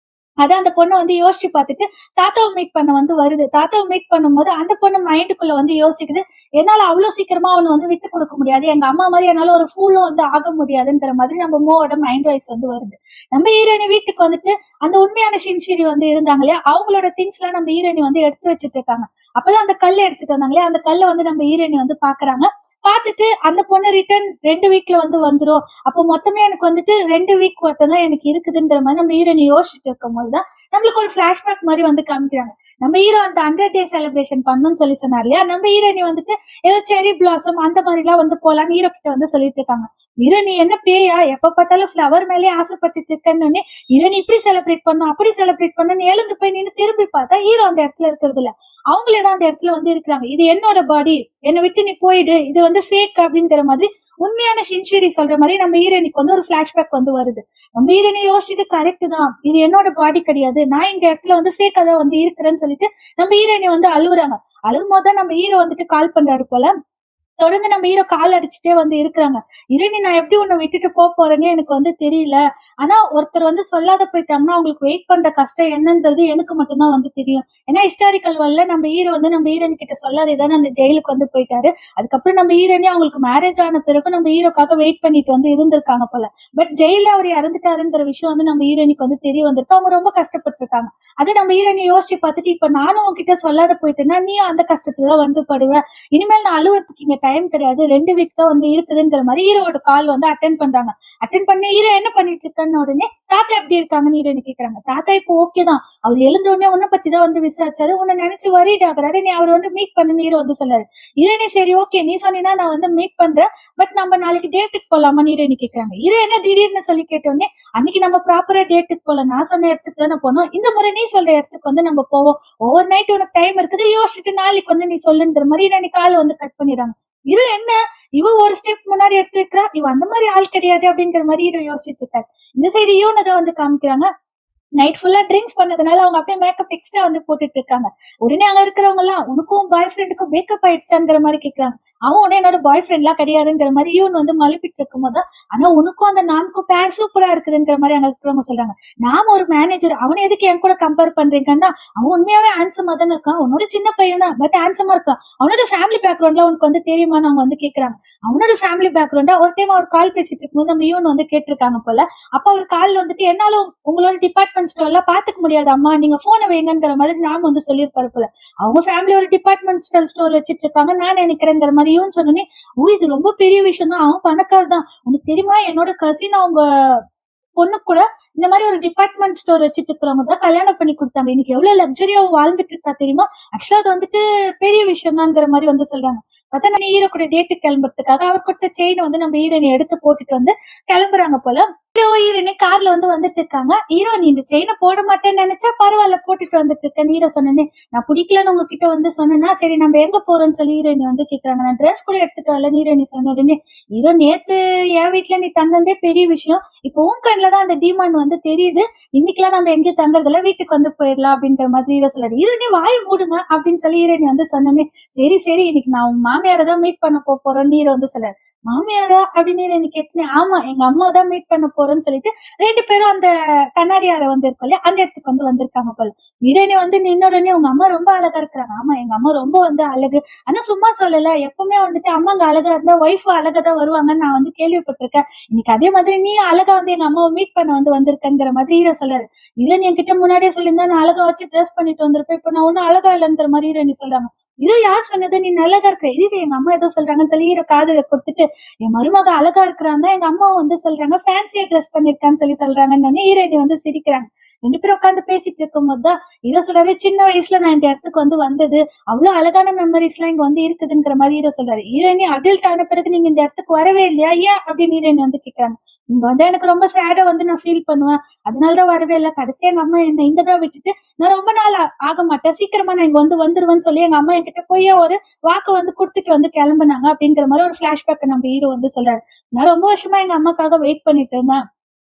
அதான் அந்த பொண்ணு வந்து யோசிச்சு பார்த்துட்டு தாத்தாவை மீட் பண்ண வந்து வருது. தாத்தாவை மீட் பண்ணும்போது அந்த பொண்ணு மைண்டுக்குள்ள வந்து யோசிக்குது, என்னால அவ்வளவு சீக்கிரமா அவனை வந்து விட்டு கொடுக்க முடியாது, எங்க அம்மா மாதிரி என்னால ஒரு ஃபூலும் வந்து ஆக முடியாதுங்கிற மாதிரி நம்ம மூவோட மைண்ட் வைஸ் வந்து வருது. நம்ம ஹீரோயினி வீட்டுக்கு வந்துட்டு அந்த உண்மையான ஷின்ஷிரி வந்து இருந்தாங்க இல்லையா, அவங்களோட திங்ஸ் எல்லாம் நம்ம ஹீரோயினி வந்து எடுத்து வச்சுட்டு இருக்காங்க. அப்பதான் அந்த கல்லை எடுத்துட்டு வந்தாங்களே, அந்த கல்லை வந்து நம்ம ஹீரோயினி வந்து பாக்குறாங்க. பாத்துட்டு அந்த பொண்ணு ரிட்டர்ன் 2 வீக்ல வந்து வந்துரும், அப்போ மொத்தமே எனக்கு வந்துட்டு 2 வீக் மட்டும் தான் எனக்கு இருக்குதுங்கிற மாதிரி நம்ம ஹீரோயினி யோசிச்சுட்டு இருக்கும் போதுதான் நம்மளுக்கு ஒரு பிளாஷ்பேக் மாதிரி வந்து காமிக்கிறாங்க. நம்ம ஹீரோ அந்த 100 டே செலிப்ரேஷன் பண்ணணும்னு சொல்லி சொன்னார் இல்லையா, நம்ம ஹீரோயினி வந்துட்டு ஏதோ செரி பிளாசம் அந்த மாதிரி எல்லாம் வந்து போலான்னு ஹீரோ கிட்ட வந்து சொல்லிட்டு இருக்காங்க. ஹீரோ நீ என்ன பேயா, எப்ப பார்த்தாலும் ஃபிளவர் மேலே ஆசைப்பட்டுட்டு இருக்கேன்னு ஹீரோ நீ இப்படி செலிப்ரேட் பண்ணும் அப்படி செலிப்ரேட் பண்ணு எழுந்து போய் நின்று திரும்பி பார்த்தா ஹீரோ அந்த இடத்துல இருக்கிறது இல்ல, அவங்களே தான் அந்த இடத்துல வந்து இருக்கிறாங்க. இது என்னோட பாடி, என்னை விட்டு நீ போயிடு, இது வந்து ஃபேக் அப்படிங்கிற மாதிரி உண்மையான செஞ்சுரி சொல்ற மாதிரி நம்ம ஹீரோயினுக்கு வந்து ஒரு பிளாஷ்பேக் வந்து வருது. நம்ம ஹீரோயினை யோசிச்சுட்டு கரெக்ட் தான், இது என்னோட பாடி கிடையாது, நான் இந்த இடத்துல வந்து ஃபேக்கா தான் வந்து இருக்கிறேன்னு சொல்லிட்டு நம்ம ஹீரோயினை வந்து அழுகுறாங்க. அழுகும் போதுதான் நம்ம ஹீரோ வந்துட்டு கால் பண்றாரு போல. தொடர்ந்து நம்ம ஹீரோ கால் அடிச்சுட்டே வந்து இருக்கிறாங்க. இரணி நான் எப்படி உன்னை விட்டுட்டு போறேன்னு எனக்கு வந்து தெரியல, ஆனா ஒருத்தர் வந்து சொல்லாத போயிட்டாங்கன்னா அவங்களுக்கு வெயிட் பண்ற கஷ்டம் என்னன்றது எனக்கு மட்டும்தான் வந்து தெரியும். ஏன்னா ஹிஸ்டாரிக்கல் வேர்ல்ட்ல நம்ம ஹீரோ வந்து நம்ம ஹீரோயின் கிட்ட சொல்லாதேதானே அந்த ஜெயிலுக்கு வந்து போயிட்டாரு. அதுக்கப்புறம் நம்ம ஹீரோனி அவங்களுக்கு மேரேஜ் ஆன பிறகு நம்ம ஹீரோக்காக வெயிட் பண்ணிட்டு வந்து இருந்திருக்காங்க போல. பட் ஜெயில அவர் இறந்துட்டாருங்கிற விஷயம் வந்து நம்ம ஹீரோனிக்கு வந்து தெரிய வந்திருக்கு. அவங்க ரொம்ப கஷ்டப்பட்டு இருக்காங்க. அது நம்ம ஹீரோனி யோசிச்சு பார்த்துட்டு, இப்ப நானும் உன்கிட்ட சொல்லாத போயிட்டேன்னா நீயும் அந்த கஷ்டத்துலதான் வந்து படுவ, இனிமேல் நான் அழுவறதுக்கு இங்க டைம் கிடையாது, 2 வீக் தான் வந்து இருக்குதுங்கிற மாதிரி ஹீரோட கால் வந்து அட்டென்ட் பண்றாங்க. அட்டென்ட் பண்ணி ஹீரோ என்ன பண்ணிட்டு இருக்கான்னு உடனே தாத்தா எப்படி இருக்காங்கன்னு ஹீரோனு கேக்குறாங்க. தாத்தா இப்போ ஓகே தான், அவர் எழுந்த உடனே உன்னை பத்தி தான் வந்து விசாரிச்சாரு, உன்னை நினைச்சு வரிட் ஆகுறாரு, நீ அவர் வந்து மீட் பண்ணுன்னு ஹீரோ வந்து சொல்லாரு. ஹீரோனி சரி ஓகே நீ சொன்னீங்கன்னா நான் வந்து மீட் பண்றேன், பட் நம்ம நாளைக்கு டேட்டுக்கு போலாமான்னு ஹீரோனி கேக்குறாங்க. ஹீரோ என்ன திடீர்னு சொல்லி கேட்டோடனே, அன்னைக்கு நம்ம ப்ராப்பரா டேட்டுக்கு போல, நான் சொன்ன இடத்துக்கு தானே போனோம், இந்த முறை நீ சொல்ற இடத்துக்கு வந்து நம்ம போவோம், ஓவர் நைட் உனக்கு டைம் இருக்குது, யோசிச்சுட்டு நாளைக்கு வந்து நீ சொல்லுன்ற மாதிரி ஹீரோனி கால் வந்து கட் பண்ணிடுறாங்க. இது என்ன, இவ ஒரு ஸ்டெப் முன்னாடி எடுத்து வைக்கிறா, இவ அந்த மாதிரி ஆள் கிடையாது அப்படிங்கிற மாதிரி ஹீரோ யோசிச்சுட்டு இருக்காரு. இந்த சைடு இவனை தான் வந்து காமிக்கிறாங்க. நைட் ஃபுல்லா ட்ரிங்க்ஸ் பண்ணதுனால அவங்க அப்படியே மேக்கப் எக்ஸ்ட்ரா வந்து போட்டுட்டு இருக்காங்க. உடனே அங்க இருக்கிறவங்க எல்லாம் உனக்கும் பாய் ஃப்ரெண்டுக்கும் பிரேக்கப் ஆயிடுச்சாங்கிற மாதிரி கேக்குறாங்க. அவன் உடனே என்னோட பாய் ஃப்ரெண்ட் எல்லாம் கிடையாதுங்கிற மாதிரி இவன் வந்து மழுப்பிட்டு இருக்கும் போது, ஆனா உனக்கும் அந்த நாம்க்கும் பேர் சூப்பரா இருக்குதுங்கிற மாதிரி அங்க இருக்கிறவங்க சொல்றாங்க. நாம ஒரு மேனேஜர், அவனை எதுக்கு என் கூட கம்பேர் பண்றீங்கன்னா, அவன் உண்மையாவே ஹேண்ட்ஸமா தானே இருக்கான், உன்னோட சின்ன பையன் தான் பட் ஹேண்ட்ஸமா இருக்கான், அவனோட ஃபேமிலி பேக்ரவுண்ட்ல உனக்கு வந்து தெரியுமான்னு அவங்க வந்து கேக்குறாங்க. அவனோட ஃபேமிலி பேக்ரவுண்டா ஒரு டைம் அவர் கால் பேசிட்டு இருக்கும்போது நம்ம இவன் வந்து கேட்டிருக்காங்க போல. அப்ப அவர் கால்ல வந்துட்டு என்னால உங்களோட டிபார்ட்மெண்ட் ஸ்டோர்ல பாத்துக்க முடியாது அம்மா, நீங்க போனை வைங்கங்கிற மாதிரி நாம வந்து சொல்லியிருப்பாரு போல. அவங்க ஃபேமிலி ஒரு டிபார்ட்மெண்ட் ஸ்டோர் வச்சிட்டு இருக்காங்க, நான் நினைக்கிறேங்கிற மாதிரி இவன் சொன்னோன்னே, ஓ இது ரொம்ப பெரிய விஷயம் தான், அவன் பணக்காரர் தான், உனக்கு தெரியுமா என்னோட கசின் அவங்க பொண்ணு கூட இந்த மாதிரி ஒரு டிபார்ட்மெண்ட் ஸ்டோர் வச்சிட்டு இருக்கிறவங்க தான் கல்யாணம் பண்ணி கொடுத்தாங்க, இன்னைக்கு எவ்வளவு லக்ஸரியா வாழ்ந்துட்டு இருக்கா தெரியுமா, ஆக்சுவலா அது வந்துட்டு பெரிய விஷயம் தான்ங்கிற மாதிரி வந்து சொல்றாங்க. பார்த்தா நான் ஹீரோ கூட டேட்டுக்கு கிளம்புறதுக்காக அவர் கொடுத்த செயின் வந்து நம்ம ஹீரோயினை எடுத்து போட்டுட்டு வந்து கிளம்புறாங்க போல. ஹீரோயினே கார்ல வந்து வந்துட்டு இருக்காங்க. ஹீரோ நீ இந்த செயினை போட மாட்டேன்னு நினைச்சா பரவாயில்ல போட்டுட்டு வந்துட்டு இருக்கேன். ஹீரோ சொன்னேனே நான் பிடிக்கலன்னு உங்ககிட்ட வந்து சொன்னேன்னா சரி நம்ம எங்க போறோம்னு சொல்லி ஹீரோயினி வந்து கேக்குறாங்க. நான் ட்ரெஸ் கூட எடுத்துட்டு வரல. ஹீரோயினி சொன்ன உடனே ஹீரோ நேத்து என் வீட்டுல நீ தங்கந்தே பெரிய விஷயம், இப்போ உன் கண்ணுல தான் அந்த டிமாண்ட் வந்து தெரியுது, இன்னைக்கெல்லாம் நம்ம எங்கேயும் தங்குறதுல வீட்டுக்கு வந்து போயிடலாம் அப்படின்ற மாதிரி ஹீரோ சொல்றாரு. ஹீரோயினி வாய் மூடுங்க அப்படின்னு சொல்லி ஹீரோயினி வந்து சொன்னேனே சரி சரி இன்னைக்கு நான் உன் மாமியாரை தான் மீட் பண்ண போறோம்னு ஹீரோ வந்து சொல்றாரு. மாமியாரா அப்படின்னு எனக்கு கேட்டேன். ஆமா எங்க அம்மா தான் மீட் பண்ண போறோம்னு சொல்லிட்டு 2 பேரும் அந்த கண்ணாடி அறை வந்து இருக்கும் இல்லையா அந்த இடத்துக்கு வந்து வந்திருக்காங்க போல. ஹீரோயினி வந்து நின்ன உடனே உங்க அம்மா ரொம்ப அழகா இருக்கிறாங்க. ஆமா எங்க அம்மா ரொம்ப வந்து அழகு, ஆனா சும்மா சொல்லல, எப்பவுமே வந்துட்டு அம்மாங்க அழகா இருந்தா ஒய்ஃப் அழகா தான் வருவாங்கன்னு நான் வந்து கேள்விப்பட்டிருக்கேன், இன்னைக்கு அதே மாதிரி நீ அழகா வந்து எங்க அம்மாவை மீட் பண்ண வந்திருக்கங்கிற மாதிரி ஹீரோ சொல்றாரு. ஹீரோயின் என்கிட்ட முன்னாடியே சொல்லியிருந்தா நான் அழகா வச்சு ட்ரெஸ் பண்ணிட்டு வந்திருப்பேன், இப்ப நான் ஒன்னும் அழகா இல்லைங்கிற மாதிரி ஹீரோயினி சொல்றாங்க. ஹீரோ யார் சொன்னது நீ நல்லதா இருக்க, இது எங்க அம்மா ஏதோ சொல்றாங்கன்னு சொல்லி ஹீரோ காதுல கொடுத்துட்டு என் மருமக அழகா இருக்கிறாங்க, எங்க அம்மா வந்து சொல்றாங்க ஃபேன்சியா ட்ரெஸ் பண்ணிருக்கான்னு சொல்லி சொல்றாங்கன்னு ஹீரோயினி வந்து சிரிக்கிறாங்க. 2 பேரும் உட்காந்து பேசிட்டு இருக்கும் போதுதான் ஹீரோ சொல்றாரு சின்ன வயசுல நான் இந்த இடத்துக்கு வந்து வந்தது, அவ்வளவு அழகான மெமரிஸ் எல்லாம் இங்க வந்து இருக்குதுங்கிற மாதிரி ஹீரோ சொல்றாரு. ஹீரோயினி அடல்ட் ஆன பிறகு நீங்க இந்த இடத்துக்கு வரவே இல்லையா ஏன் அப்படின்னு ஹீரோயினி வந்து கேக்குறாங்க. இங்க வந்து எனக்கு ரொம்ப சேடா வந்து நான் ஃபீல் பண்ணுவேன், அதனாலதான் வரவே இல்லை, கடைசியா எங்க அம்மா என்ன இங்கதான் விட்டுட்டு நான் ரொம்ப நாள் ஆக மாட்டேன், சீக்கிரமா நான் இங்க வந்து வந்துருவேன்னு சொல்லி எங்க அம்மா என்கிட்ட போய் ஒரு வாக்கு வந்து குடுத்துட்டு வந்து கிளம்புனாங்க அப்படிங்கிற மாதிரி ஒரு பிளாஷ்பேக் நம்ம ஹீரோ வந்து சொல்றாரு. நான் ரொம்ப வருஷமா எங்க அம்மாக்காக வெயிட் பண்ணிட்டு இருந்தேன்,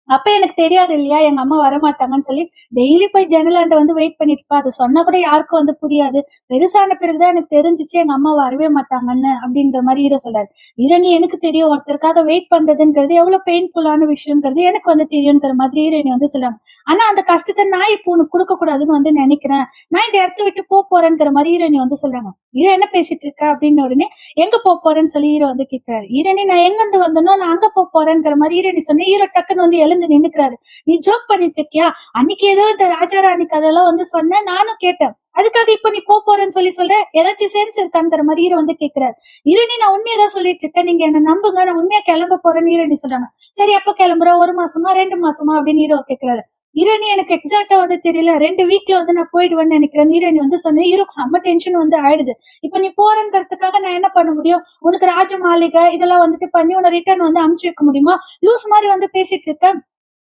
அப்ப எனக்கு தெரியாது இல்லையா எங்க அம்மா வரமாட்டாங்கன்னு சொல்லி டெய்லி போய் ஜன்னலாண்ட வந்து வெயிட் பண்ணிட்டு இருப்பா, அது சொன்னா கூட யாருக்கும் வந்து புரியாது, பெருசான பிறகுதான் எனக்கு தெரிஞ்சுச்சு எங்க அம்மா வரவே மாட்டாங்கன்னு அப்படின்ற மாதிரி ஹீரோ சொல்றாரு. ஹீரோனி எனக்கு தெரியும் ஒருத்தருக்காக வெயிட் பண்றதுங்கிறது எவ்வளவு பெயின்ஃபுல்லான விஷயங்கிறது எனக்கு வந்து தெரியுங்கிற மாதிரி ஹீரோயினி வந்து சொல்றாங்க. ஆனா அந்த கஷ்டத்தை நான் இப்போ உனக்கு கொடுக்க கூடாதுன்னு வந்து நினைக்கிறேன், நான் இந்த இடத்த விட்டு போறேங்கிற மாதிரி ஹீரோயினி வந்து சொல்றாங்க. ஹீரோ என்ன பேசிட்டு இருக்க அப்படின்னு உடனே எங்க போறேன்னு சொல்லி ஹீரோ வந்து கேட்கிறாரு. ஹீரோனி நான் எங்க இருந்து வந்தனோ நான் அங்க போறேங்கிற மாதிரி ஹீரோனி சொன்னேன். ஹீரோ டக்குன்னு வந்து எழுந்து நின்னுக்கிறாரு. நீ ஜோக் பண்ணிட்டு இருக்கியா, அன்னைக்கு ஏதோ இந்த ராஜா ராணி கதையெல்லாம் வந்து சொன்னேன் நானும் கேட்டேன், அதுக்காக இப்ப நீ போறேன்னு சொல்லி சொல்ற, ஏதாச்சும் சென்ஸ் இருக்காங்கிற மாதிரி ஹீரோ வந்து கேக்குறாரு. ஹீரோனி நான் உண்மையதான் சொல்லிட்டு இருக்கேன், நீங்க என்ன நம்புங்க, நான் உண்மையா கிளம்ப போறேன்னு ஹீரோனி சொல்றாங்க. சரி எப்ப கிளம்புற, 1 மாசமா 2 மாசமா அப்படின்னு ஹீரோ கேக்குறாரு. ஹீரோனி எனக்கு எக்ஸாக்டா வந்து தெரியல, 2 வீக்ல வந்து நான் போயிடுவேன்னு நினைக்கிறேன் ஹீரோனி வந்து சொன்னேன். ஹீரோக்கு செம்ம டென்ஷன் வந்து ஆயிடுது. இப்ப நீ போறேங்கிறதுக்காக நான் என்ன பண்ண முடியும், உனக்கு ராஜ மாளிகை இதெல்லாம் வந்துட்டு பண்ணி உன்னை ரிட்டர்ன் வந்து அனுப்பிச்சு வைக்க முடியுமா, லூஸ் மாதிரி வந்து பேசிட்டு இருக்கேன்,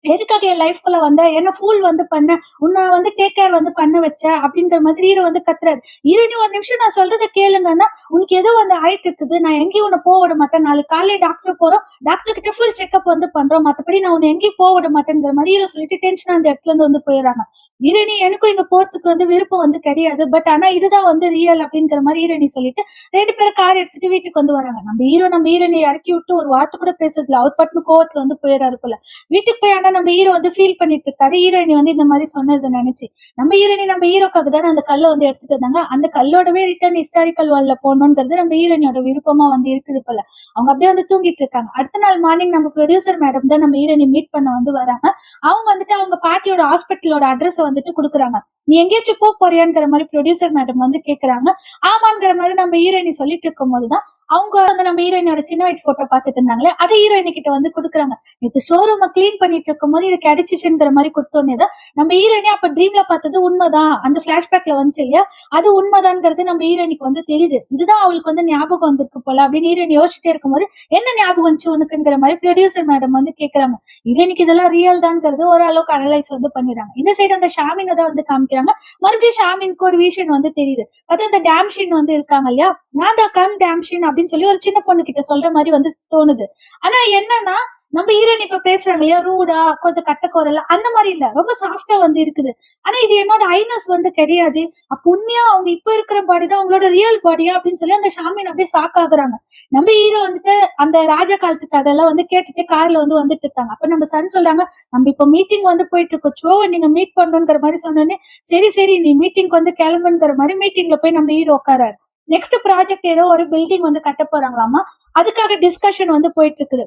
எதுக்காக என் லைஃப்குள்ள வந்த, என்ன ஃபூல் வந்து பண்ண, உன்னை வந்து டேக் கேர் வந்து பண்ண வச்ச அப்படின்ற மாதிரி ஹீரோ வந்து கத்துறாரு. ஹீரோனி ஒரு நிமிஷம் நான் சொல்றதை கேளுங்கன்னா, உனக்கு ஏதோ வந்து ஆயிட்டு இருக்குது, நான் எங்கேயும் உன்னை போக விட மாட்டேன், நாளைக்கு காலையில டாக்டர் போறோம், டாக்டர் கிட்ட ஃபுல் செக்அப் வந்து பண்றோம், மத்தபடி நான் உன்னை எங்கேயும் போக விட மாட்டேங்கிற மாதிரி ஹீரோ சொல்லிட்டு டென்ஷன் அந்த இடத்துல இருந்து வந்து போயிடுறாங்க. ஹீரோனி எனக்கும் இங்க போறதுக்கு வந்து விருப்பம் வந்து கிடையாது, பட் ஆனா இதுதான் வந்து ரியல் அப்படிங்கிற மாதிரி ஹீரோனி சொல்லிட்டு 2 பேரும் கார் எடுத்துட்டு வீட்டுக்கு வந்து வராங்க. நம்ம ஹீரோனி இறக்கி விட்டு ஒரு வார்த்தை கூட பேசுறதுல அவர் பட்டு கோவத்துல வந்து போயிடாரு போல. வீட்டுக்கு போய் ஆனா நம்ம ஹீரோ வந்து ஃபீல் பண்ணிட்டு இருக்காரு, ஹீரோயினி வந்து இந்த மாதிரி சொன்னதை நினைச்சு. நம்ம ஹீரோக்காக தானே அந்த கல்லை வந்து எடுத்துட்டு வந்தாங்க, அந்த கல்லோடவே ரிட்டர்ன் ஹிஸ்டாரிக்கல் வால்ல போகணுங்கிறது நம்ம ஹீரோயினோட விருப்பமா வந்து இருக்குது போல. அவங்க அப்படியே வந்து தூங்கிட்டு இருக்காங்க. அடுத்த நாள் மார்னிங் நம்ம ப்ரொடியூசர் மேடம் தான் நம்ம ஹீரோயினி மீட் பண்ண வந்து வராங்க. அவங்க வந்துட்டு அவங்க பாட்டியோட ஹாஸ்பிட்டலோட அட்ரஸ் வந்துட்டு கொடுக்குறாங்க. நீ எங்கேயாச்சும் போறியாங்கிற மாதிரி ப்ரொடியூசர் மேடம் வந்து கேக்குறாங்க. ஆமாங்கிற மாதிரி நம்ம ஹீரோயினி சொல்லிட்டு இருக்கும் போதுதான் அவங்க வந்து நம்ம ஹீரோயினோட சின்ன வயசு போட்டோ பாத்துட்டு இருந்தாங்களே, அதை ஹீரோயினி கிட்ட வந்து குடுக்குறாங்க. நேத்து ஷோரூம் கிளீன் பண்ணிட்டு இருக்கும் போது இது கிடைச்சிச்சுங்கிற மாதிரி கொடுத்தோன்னேதான் நம்ம ஹீரோயினி அப்ப ட்ரீம்ல பார்த்தது உண்மைதான், அந்த பிளாஷ்பேக்ல வந்துச்சு இல்லையா, அது உண்மைதான்ங்கிறது நம்ம ஹீரோயினிக்கு வந்து தெரியுது. இதுதான் அவளுக்கு வந்து ஞாபகம் வந்திருக்கு போல அப்படின்னு ஹீரோயினி யோசிச்சுட்டே இருக்கும்போது என்ன ஞாபகம் வந்துச்சு உனக்குங்கிற மாதிரி ப்ரொடியூசர் மேடம் வந்து கேக்குறாங்க. ஹீரோயினிக்கு இதெல்லாம் ரியல் தான்ங்கிறது ஓரளவுக்கு அனலைஸ் வந்து பண்ணிடுறாங்க. இந்த சைடு அந்த ஷாமினை தான் வந்து காமிக்கிறாங்க. மறுபடியும் ஷாமினுக்கு ஒரு விஷயம் வந்து தெரியுது. அது அந்த டேம்ஷின் வந்து இருக்காங்க இல்லையா, நான் தான் கம் டேம்ஷின் அப்படின்னு சொல்லி ஒரு சின்ன பொண்ணு கிட்ட சொல்ற மாதிரி வந்து தோணுது. ஆனா என்னன்னா நம்ம ஹீரோயின் இப்ப பேசுறாங்க இல்லையா, ரூடா கொஞ்சம் கட்டக்குரலா அந்த மாதிரி இல்ல, ரொம்ப சாஃப்டா வந்து இருக்குது. ஆனா இது என்னோட ஐனஸ் வந்து கிடையாது. அப்ப உண்மையா அவங்க இப்ப இருக்கிற பாடி தான் அவங்களோட ரியல் பாடியா அப்படின்னு சொல்லி அந்த ஷாமின் அப்படியே ஷாக் ஆகுறாங்க. நம்ம ஹீரோ வந்துட்டு அந்த ராஜா காலத்து கதையெல்லாம் வந்து கேட்டுட்டு கார்ல வந்து வந்துட்டு இருக்காங்க. அப்ப நம்ம சன் சொல்றாங்க, நம்ம இப்ப மீட்டிங் வந்து போயிட்டு இருக்கோம், ஷோவை நீங்க மீட் பண்ணணுங்கிற மாதிரி சொன்னோன்னே, சரி சரி நீ மீட்டிங்க்கு வந்து கிளம்புங்கிற மாதிரி மீட்டிங்ல போய் நம்ம ஹீரோ உட்காராரு. நெக்ஸ்ட் ப்ராஜெக்ட் ஏதோ ஒரு பில்டிங் வந்து கட்ட போறாங்களாமா. அதுக்காக டிஸ்கஷன் வந்து போயிட்டு இருக்குது.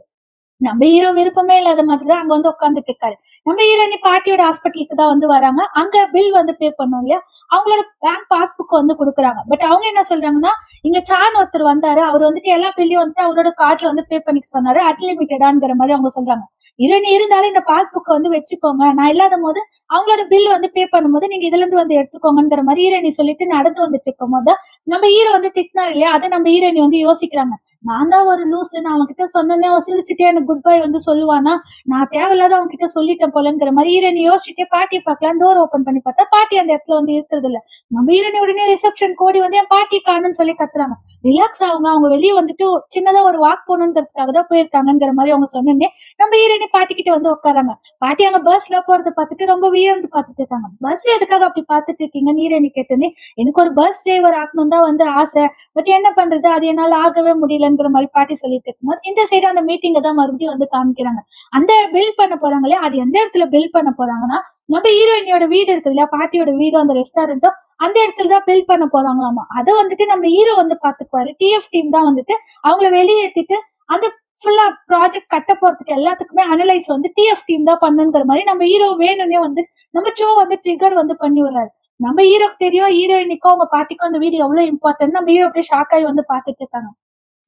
நம்ம ஹீரோ விருப்பமே இல்லாத மாதிரிதான் அங்க வந்து உட்கார்ந்துட்டு இருக்காரு. நம்ம ஹீரோயினி பாட்டியோட ஹாஸ்பிட்டலுக்கு தான் வந்து வராங்க. அங்க பில் வந்து பே பண்ணோம் இல்லையா, அவங்களோட பேங்க் பாஸ்புக் வந்து குடுக்குறாங்க. பட் அவங்க என்ன சொல்றாங்கன்னா, இங்க சான் ஒருத்தர் வந்தாரு, அவர் வந்துட்டு எல்லா பில்லையும் வந்துட்டு அவரோட கார்ட்ல வந்து பே பண்ணிக்க சொன்னாரு, அன்லிமிட்டடாங்கிற மாதிரி அவங்க சொல்றாங்க. ஹீரோயினி இருந்தாலும் இந்த பாஸ்புக் வந்து வச்சுக்கோங்க, நான் இல்லாத போது அவங்களோட பில் வந்து பே பண்ணும்போது நீங்க இதுல இருந்து வந்து எடுத்துக்கோங்கிற மாதிரி ஹீரோயினி சொல்லிட்டு நடந்து வந்துட்டு இருக்கும் போது நம்ம ஹீரோ வந்து திட்டினாரு இல்லையா, அதை நம்ம ஹீரோயினி வந்து யோசிக்கிறாங்க. நான் தான் ஒரு லூசு, நான் அவன்கிட்ட சொன்னோன்னே அவன் சிரிச்சுட்டே எனக்கு குட் பை வந்து சொல்லுவானா, நான் தேவையில்லாத அவங்க கிட்ட சொல்லிட்டேன் போலங்கிற மாதிரி ஹீரோயினி யோசிச்சுட்டே பாட்டியை பார்க்கலாம் டோர் ஓபன் பண்ணி பார்த்தா பாட்டி அந்த இடத்துல வந்து இருக்கிறது இல்ல. நம்ம ஹீரோயினி உடனே ரிசப்ஷன் கோடி வந்து என் பாட்டி காணும்னு சொல்லி கத்துறாங்க. ரிலாக்ஸ் ஆகுங்க, அவங்க வெளியே வந்துட்டு சின்னதா ஒரு வாக் போகணுங்கிறதுக்காக தான் போயிருக்காங்கிற மாதிரி அவங்க சொன்னோன்னே நம்ம ஹீரோயினி பாட்டி கிட்ட வந்து உட்காராங்க. பாட்டி அங்க பஸ்ல போறத பார்த்துட்டு ரொம்ப வியர்ந்து பார்த்துட்டு இருக்காங்க. பஸ் எதுக்காக அப்படி பார்த்துட்டு இருக்கீங்கன்னு ஹீரோயினி கேட்டோன்னே, எனக்கு ஒரு பஸ் டிரைவர் ஆகணும் தான் வந்து ஆசை, பட் என்ன பண்றது, அது என்னால ஆகவே முடியலங்கிற மாதிரி பாட்டி சொல்லிட்டு இருக்கும்போது இந்த சைடு அந்த மீட்டிங்க தான் மறுபடியும் வந்து காமிக்கிறாங்க. அந்த பில் பண்ண போறாங்க இல்லையா, அது எந்த இடத்துல பில் பண்ண போறாங்கன்னா, நம்ம ஹீரோயினியோட வீடு இருக்குது இல்லையா, பாட்டியோட வீடு அந்த ரெஸ்டாரண்ட்டும் அந்த இடத்துல தான் பில் பண்ண போறாங்களாமா. அதை வந்துட்டு நம்ம ஹீரோ வந்து பாத்துக்குவாரு. டிஎஃப் டீம் தான் வந்துட்டு அவங்கள வெளியேற்றிட்டு அந்த ஃபுல்லா ப்ராஜெக்ட் கட்ட போறதுக்கு எல்லாத்துக்குமே அனலைஸ் வந்து டிஎஃப் டீம் தான் பண்ணுங்கிற மாதிரி நம்ம ஹீரோ வேணும்னே வந்து நம்ம ஷோ வந்து ட்ரிகர் வந்து பண்ணி விடுறாரு. நம்ம ஹீரோக்கு தெரியும் ஹீரோயினிக்கும் அவங்க பாட்டிக்கும் அந்த வீடு எவ்வளவு இம்பார்ட்டன்ட். நம்ம ஹீரோ அப்படியே ஷாக் ஆகி வந்து பாத்துட்டு இருக்காங்க.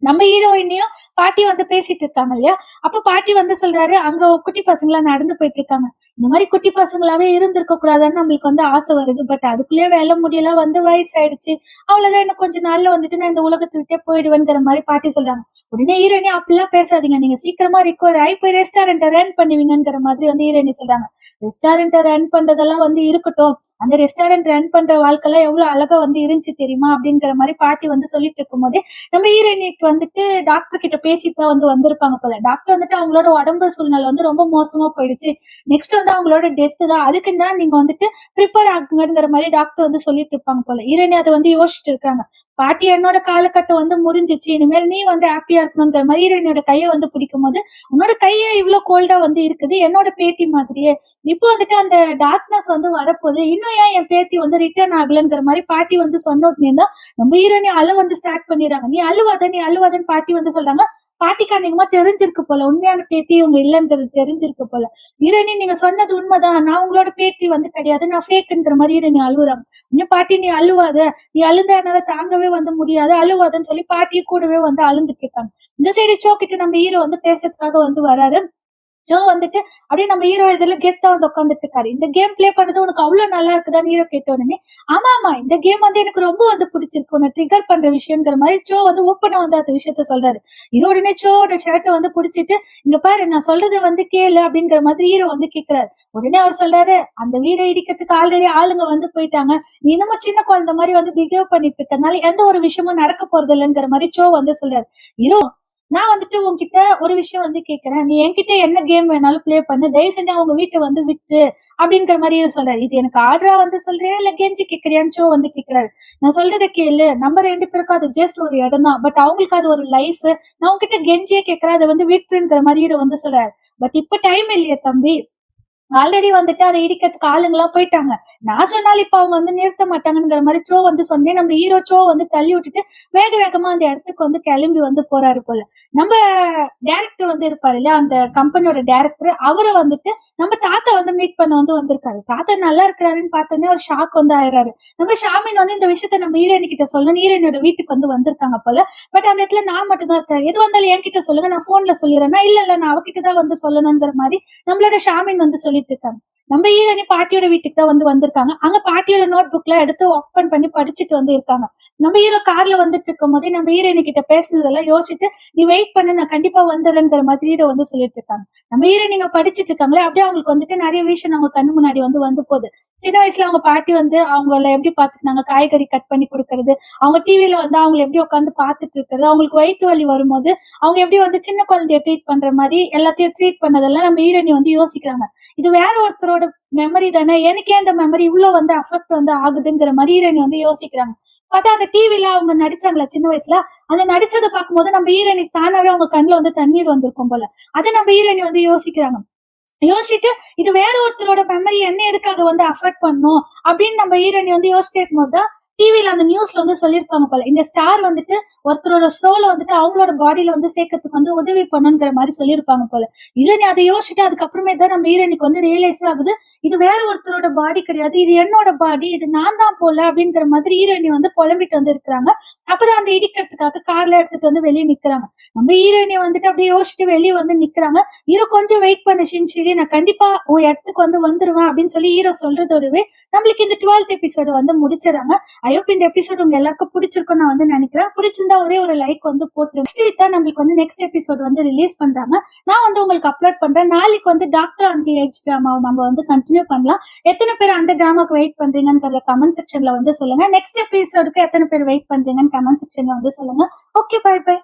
நம்ம ஹீரோயினையும் பாட்டி வந்து பேசிட்டு இருக்காங்க இல்லையா, அப்ப பாட்டி வந்து சொல்றாரு, அங்க குட்டி பசங்களா நடந்து போயிட்டு இருக்காங்க. இந்த மாதிரி குட்டி பசங்களாவே இருந்திருக்க கூடாதுன்னு நம்மளுக்கு வந்து ஆசை வருது, பட் அதுக்குள்ளேயே வேலை முடியல, வந்து வயசாயிடுச்சு, அவ்வளவுதான், இன்னும் கொஞ்சம் நாள்ல வந்துட்டு நான் இந்த உலகத்தை விட்டே போயிடுவேங்கிற மாதிரி பாட்டி சொல்றாங்க. உடனே ஹீரோயினி அப்படிலாம் பேசாதீங்க, நீங்க சீக்கிரமா ரிகவர் ஆகி போய் ரெஸ்டாரண்ட்டை ரன் பண்ணுவீங்கிற மாதிரி வந்து ஹீரோயினி சொல்றாங்க. ரெஸ்டாரண்ட்டை ரன் பண்றதெல்லாம் வந்து இருக்கட்டும், அந்த ரெஸ்டாரண்ட் ரன் பண்ற வாழ்க்கைலாம் எவ்வளவு அழகா வந்து இருந்துச்சு தெரியுமா அப்படிங்கிற மாதிரி பாட்டி வந்து சொல்லிட்டு இருக்கும் போதே நம்ம ஹீரோயினிக்கு வந்துட்டு டாக்டர் கிட்ட பேசிட்டு தான் வந்து வந்திருப்பாங்க போல. டாக்டர் வந்துட்டு அவங்களோட உடம்பு சூழ்நிலை வந்து ரொம்ப மோசமா போயிடுச்சு, நெக்ஸ்ட் வந்து அவங்களோட டெத்து தான், அதுக்கு தான் நீங்க வந்துட்டு ப்ரிப்பேர் ஆகுங்கிற மாதிரி டாக்டர் வந்து சொல்லிட்டு இருப்பாங்க போல. ஹீரோயினி அதை வந்து யோசிச்சுட்டு இருக்காங்க. பாட்டி என்னோட காலகட்டம் வந்து முடிஞ்சிச்சு, இனிமேல் நீ வந்து ஹாப்பியா இருக்கணுங்கிற மாதிரி ஹீரோயினோட கையை வந்து பிடிக்கும் போது, உன்னோட கையை இவ்வளவு கோல்டா வந்து இருக்குது, என்னோட பேத்தி மாதிரியே, இப்போ வந்துட்டு அந்த டார்க்னஸ் வந்து வரப்போகுது, இன்னும் ஏன் என் பேத்தி வந்து ரிட்டர்ன் ஆகலங்கிற மாதிரி பாட்டி வந்து சொன்ன உடனே தான் நம்ம ஹீரோயினி அழ வந்து ஸ்டார்ட் பண்ணிடுறாங்க. நீ அழுவாத நீ அழுவாதன்னு பாட்டி வந்து சொல்றாங்க. பாட்டிக்கு அன்னைக்குமா தெரிஞ்சிருக்கு போல, உண்மையான பேத்தி இவங்க இல்லைன்றது தெரிஞ்சிருக்கு போல. ஹீரோயினி நீங்க சொன்னது உண்மைதான், நான் உங்களோட பேத்தி வந்து கிடையாது, நான் ஃபேக்குங்கிற மாதிரி ஹீரோயினி அழுகுறாங்க. இன்னும் பாட்டி நீ அழுவாத, நீ அழுந்தா என்னால தாங்கவே வந்து முடியாது, அழுவாதன்னு சொல்லி பாட்டியும் கூடவே வந்து அழுந்துட்டு இருக்காங்க. இந்த சைடு சோக்கிட்டு நம்ம ஹீரோ வந்து பேசுறதுக்காக வந்து வராரு. ஜோ வந்துட்டு அப்படியே நம்ம ஹீரோ இதுல கெத்தா வந்து உட்காந்துட்டு இருக்காரு. இந்த கேம் பிளே பண்ணது உனக்கு அவ்வளவு நல்லா இருக்குதான்னு ஹீரோ கேட்ட உடனே, ஆமா ஆமா இந்த கேம் வந்து எனக்கு ரொம்ப வந்து பிடிச்சிருக்கு, உன்னை ட்ரிகர் பண்ற விஷயங்கிற மாதிரி சோ வந்து ஓப்பனா வந்து அந்த விஷயத்த சொல்றாரு. ஹீரோ உடனே சோட ஷர்ட்டை வந்து பிடிச்சிட்டு, இங்க பாரு நான் சொல்றதை வந்து கேளு அப்படிங்கிற மாதிரி ஹீரோ வந்து கேக்குறாரு. உடனே அவர் சொல்றாரு, அந்த வீடை இடிக்கிறதுக்கு ஆல்ரெடி ஆளுங்க வந்து போயிட்டாங்க, நீ இன்னமும் சின்ன குழந்தை மாதிரி வந்து பிஹேவ் பண்ணிட்டு இருக்கனால எந்த ஒரு விஷயமும் நடக்க போறது இல்லைங்கிற மாதிரி சோ வந்து சொல்றாரு. ஹீரோ நான் வந்துட்டு உன்கிட்ட ஒரு விஷயம் வந்து கேட்கிறேன், நீ என்கிட்ட என்ன கேம் வேணாலும் ப்ளே பண்ணு, தயவு செஞ்சு அவங்க வீட்டை வந்து விட்டு அப்படிங்கிற மாதிரி சொல்றாரு. இது எனக்கு ஆர்டரா வந்து சொல்றியா இல்ல கெஞ்சி கேட்கறியான்னு ஷோ வந்து கேட்கிறாரு. நான் சொல்றதை கேளு, நம்ம 2 பேருக்கும் அது ஜஸ்ட் ஒரு இடம் தான், பட் அவங்களுக்கு அது ஒரு லைஃப், நான் உங்ககிட்ட கெஞ்சியே கேட்கிறேன், அதை வந்து விட்டுங்கிற மாதிரி ஹீரோ வந்து சொல்றாரு. பட் இப்ப டைம் இல்லையே தம்பி, ஆல்ரெடி வந்துட்டு அதை இடிக்கிறதுக்கு ஆளுங்கெல்லாம் போயிட்டாங்க, நான் சொன்னாலும் இப்ப அவங்க வந்து நிறுத்த மாட்டாங்கிற மாதிரி சோ வந்து சொன்னேன். நம்ம ஹீரோ சோ வந்து தள்ளி விட்டுட்டு வேக வேகமா அந்த இடத்துக்கு வந்து கிளம்பி வந்து போறாரு போல. நம்ம டைரக்டர் வந்து இருப்பாரு இல்லையா, அந்த கம்பெனியோட டைரக்டர், அவரை வந்துட்டு நம்ம தாத்தா வந்து மீட் பண்ண வந்து வந்திருக்காரு. தாத்தா நல்லா இருக்கிறாருன்னு பார்த்தோன்னே ஒரு ஷாக் வந்து ஆயிடுறாரு. நம்ம ஷாமின் வந்து இந்த விஷயத்த நம்ம ஹீரோயின் கிட்ட சொல்லணும், ஹீரோயினோட வீட்டுக்கு வந்து வந்திருக்காங்க போல. பட் அந்த இடத்துல நான் மட்டும் தான் இருக்காரு. எது வந்தாலும் என்கிட்ட சொல்லுங்க, நான் போன்ல சொல்லிடுறேன்னா, இல்ல இல்ல நான் அவகிட்ட தான் வந்து சொல்லணுங்கிற மாதிரி நம்மளோட ஷாமின் வந்து சொல்லி சொல்லிட்டு இருக்காங்க. நம்ம ஹீரோயினி பாட்டியோட வீட்டுக்கு தான் வந்திருக்காங்க. அங்க பாட்டியோட நோட் புக்ல எடுத்து ஓப்பன் பண்ணி படிச்சுட்டு இருக்காங்க. நம்ம ஹீரோ கார்ல வந்துட்டு இருக்கும்போதே நம்ம ஹீரோயினி கிட்ட பேசுனதெல்லாம் யோசிச்சுட்டு, "நீ வெயிட் பண்ணு, நான் கண்டிப்பா வந்துடுறேங்கிற" மாதிரி ஹீரோ சொல்லிட்டு இருக்காங்க. நம்ம ஹீரோயினி இங்க படிச்சுட்டு இருக்காங்களே, அப்படியே அவங்களுக்கு நெறைய விஷயம் அவங்க கண்ணு முன்னாடி வந்து போகுது. சின்ன வயசுல அவங்க பாட்டி அவங்கள எப்படி பாத்துக்கினாங்க, காய்கறி கட் பண்ணி குடுக்கறது, அவங்க டிவில அவங்கள எப்படி உட்கார்ந்து பாத்துட்டு இருக்கிறது, அவங்களுக்கு வயித்து வலி வரும்போது அவங்க எப்படி சின்ன குழந்தைய ட்ரீட் பண்ற மாரி எல்லாத்தையும் ட்ரீட் பண்ணதெல்லாம் நம்ம ஹீரோயினி யோசிக்கிறாங்க. இது வேற ஒருத்தரோட மெமரி தானே, எனக்கு ஏன் இந்த மெமரி இவ்ளோ அஃபெக்ட் ஆகுதுங்கிற மாரி ஹீரோயினி யோசிக்கிறாங்க. பார்த்தா அந்த டிவில அவங்க நடிச்சாங்கல்ல சின்ன வயசுல, அந்த நடிச்சத பார்க்கும்போது நம்ம ஹீரோயினிக்கு தானாவே அவங்க கண்ல தண்ணீர் வந்திருக்கும் போல. அத நம்ம ஹீரோயினி யோசிக்கிறாங்க. யோசிச்சுட்டு இது வேற ஒருத்தரோட மெமரி என்ன எதுக்காக அஃபெக்ட் பண்ணும் அப்படின்னு நம்ம ஹீரோயினி யோசிச்சுட்டு இருக்கும்போது தான் டிவில அந்த நியூஸ்ல சொல்லியிருப்பாங்க போல. இந்த ஸ்டார் ஒருத்தரோட சோல அவங்களோட பாடியில சேர்க்கறதுக்கு உதவி பண்ணுங்கிற மாதிரி சொல்லியிருப்பாங்க போல. ஹீரோயினி அதை யோசிச்சுட்டு அதுக்கப்புறமே தான் நம்ம ஹீரோயினிக்கு ரியலைஸ் ஆகுது, இது வேற ஒருத்தரோட பாடி கிடையாது, இது என்னோட பாடி, இது நான் தான் போல அப்படிங்கிற மாதிரி ஹீரோயினி புலம்பிட்டு இருக்கிறாங்க. அப்பதான் அந்த இடிக்கிறதுக்காக கார்ல எடுத்துட்டு வெளியே நிக்கிறாங்க. நம்ம ஹீரோயினி அப்படியே யோசிச்சுட்டு வெளியே நிக்கிறாங்க. ஹீரோ கொஞ்சம் வெயிட் பண்ண ஷின்ஷிரி, நான் கண்டிப்பா உன் இடத்துக்கு வந்துருவேன் அப்படின்னு சொல்லி ஹீரோ சொல்றதோடவே நம்மளுக்கு இந்த 12th எபிசோடு முடிச்சிடறாங்க. ஐ ஹோப் இந்த எபிசோட் உங்க எல்லாருக்கும் பிடிச்சிருக்கும் நான் நினைக்கிறேன். பிடிச்சிருந்தா ஒரே ஒரு லைக் போட்டுருங்க. நெக்ஸ்ட் வீக் தான் நம்மளுக்கு நெக்ஸ்ட் எபிசோட் ரிலீஸ் பண்றாங்க. நான் உங்களுக்கு அப்லோட் பண்றேன். நாளைக்கு டாக்டர் ஆண்டி எக்ஸ் டிராமாவை நம்ம கண்டினியூ பண்ணலாம். எத்தனை பேர் அந்த டிராமாக்கு வெயிட் பண்றீங்கன்னு கமெண்ட் செக்ஷன்ல சொல்லுங்க. நெக்ஸ்ட் எபிசோடுக்கு எத்தனை பேர் வெயிட் பண்றீங்கன்னு கமெண்ட் செக்ஷன்ல சொல்லுங்க. Okay, bye by.